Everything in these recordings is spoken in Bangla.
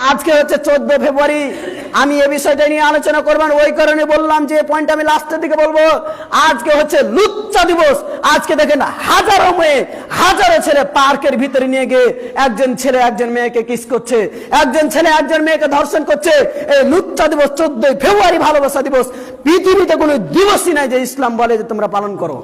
আজকে হচ্ছে 14 ফেব্রুয়ারি। আমি এই বিষয়টা নিয়ে আলোচনা করবেন, ওই কারণে বললাম যে পয়েন্ট আমি লাস্টের দিকে বলবো। আজকে হচ্ছে লুচ্চা দিবস। আজকে দেখেন হাজারো মেয়ে, হাজারো ছেলে পার্কের ভিতরে নিয়ে গিয়ে একজন ছেলে একজন মেয়েকে কিস করছে, একজন ছেলে একজন মেয়েকে ধর্ষণ করছে। এই লুচ্চা দিবস 14 ফেব্রুয়ারি ভালোবাসা দিবস। পৃথিবীতে কোনো দিবসই নাই যে ইসলাম বলে যে তোমরা পালন করো।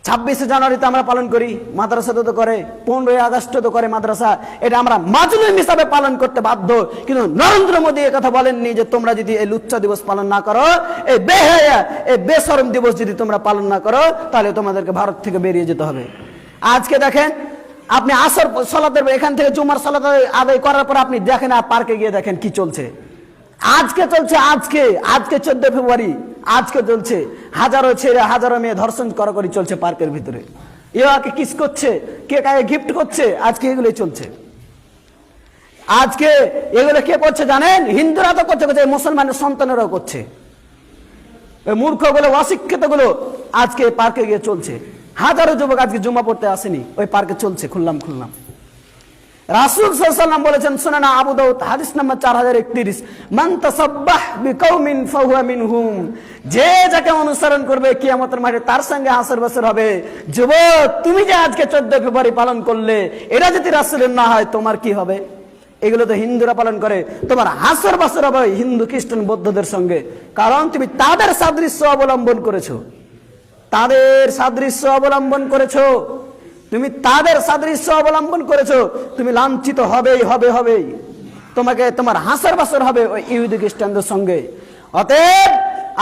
26শে জানুয়ারিতে আমরা পালন করি, মাদ্রাসাতে তো করে, 15ই আগস্টে তো করে মাদ্রাসা। এটা আমরা মাজলুম হিসাবে পালন করতে বাধ্য। কিন্তু নরেন্দ্র মোদী কথা বলেননি যে তোমরা যদি এই লুচ্চা দিবস পালন না করো, এই বেহায়া এই বেশরম দিবস যদি তোমরা পালন না করো, তাহলে তোমাদেরকে ভারত থেকে বেরিয়ে যেতে হবে। আজকে দেখেন আপনি আসর সালাতের এখান থেকে জুমার সালাত আদায় করার পর আপনি দেখেন আর পার্কে গিয়ে দেখেন কি চলছে। আজকে চলছে, আজকে 14 ফেব্রুয়ারি আজকে চলছে হাজারো ছেলে হাজারো মেয়ে ধর্ষণ করাকরি চলছে পার্কের ভিতরে। ইয়াকে কিস করছে, কে কাকে গিফট করছে, আজকে এগুলোই চলছে। আজকে এগুলো কে করছে জানেন? হিন্দুরা তো করছে, মুসলমানের সন্তানেরাও করছে। ওই মূর্খগুলো অশিক্ষিত গুলো আজকে পার্কে গিয়ে চলছে। হাজারো যুবক আজকে জুমা পড়তে আসেনি, ওই পার্কে চলছে খুললাম। রাসূল সাল্লাল্লাহু আলাইহি ওয়াসাল্লাম বলেছেন, সুনান আবু দাউদ হাদিস নাম্বার 4031, মান তাসাব্বাহ বিকাউমিন ফাহুয়া মিনহুম। যে যাকে অনুসরণ করবে কিয়ামতের মাঠে তার সঙ্গে হাসর বাসর হবে। যুবক, তুমি যে আজকে 14 ফেব্রুয়ারি পালন করলে, এটা যদি রাসূলের না হয় তোমার কি হবে? এগুলো তো হিন্দুরা পালন করে, তোমার হাসর বাসর হবে হিন্দু খ্রিস্টান বৌদ্ধদের সঙ্গে। কারণ তুমি তাদের সাদৃশ্য অবলম্বন করেছো, তাদের সাদৃশ্য অবলম্বন করেছো, তুমি তাদের সাদৃশ্য অবলম্বন করেছো। তুমি লাঞ্ছিত হবেই। তোমাকে তোমার হাসার বাসর হবে ওই ইহুদি খ্রিস্টানদের সঙ্গে। অতএব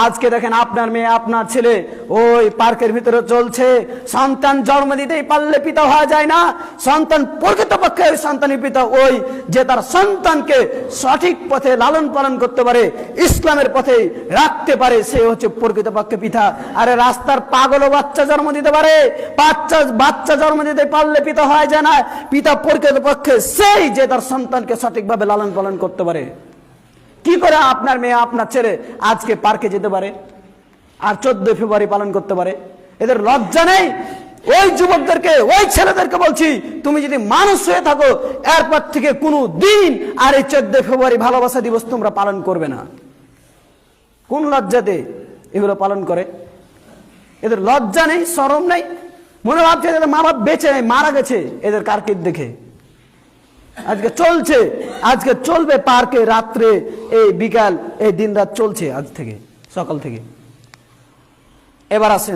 আজকে দেখেন আপনার মেয়ে আপনার ছেলে ওই পার্কের ভিতরে চলছে। সন্তান জন্ম দিতেই পারলে পিতা হওয়া যায় না। সন্তান প্রকৃতপক্ষে ওই সন্তানের পিতা ওই যে তার সন্তানকে সঠিক পথে লালন পালন করতে পারে, ইসলামের পথে রাখতে পারে, সে হচ্ছে প্রকৃতপক্ষে পিতা। আরে রাস্তার পাগল বাচ্চা জন্ম দিতে পারে, বাচ্চা জন্ম দিতে পারলে পিতা হওয়া যায় না। পিতা প্রকৃতপক্ষে সেই যে তার সন্তানকে সঠিকভাবে লালন পালন করতে পারে। কি করে আপনার মেয়ে আপনার ছেলে আজকে পার্কে যেতে পারে আর 14 ফেব্রুয়ারি পালন করতে পারে? এদের লজ্জা নেই? ওই যুবকদেরকে, ওই ছেলেদেরকে বলছি, তুমি যদি মানুষ হয়ে থাকো এরপর থেকে কোনো দিন আর এই 14 ফেব্রুয়ারি ভালোবাসা দিবস তোমরা পালন করবে না। কোন লজ্জাতে এগুলো পালন করে? এদের লজ্জা নেই, শরম নেই? মনে ভাবছে এদের মা বাপ বেঁচে নেই, মারা গেছে এদের কারকির্দ দেখে। আজকে চলছে, আজকে চলবে পার্কে রাত্রে, এই বিকাল, এই দিন রাত চলছে আজ থেকে, সকাল থেকে। এবার আসেন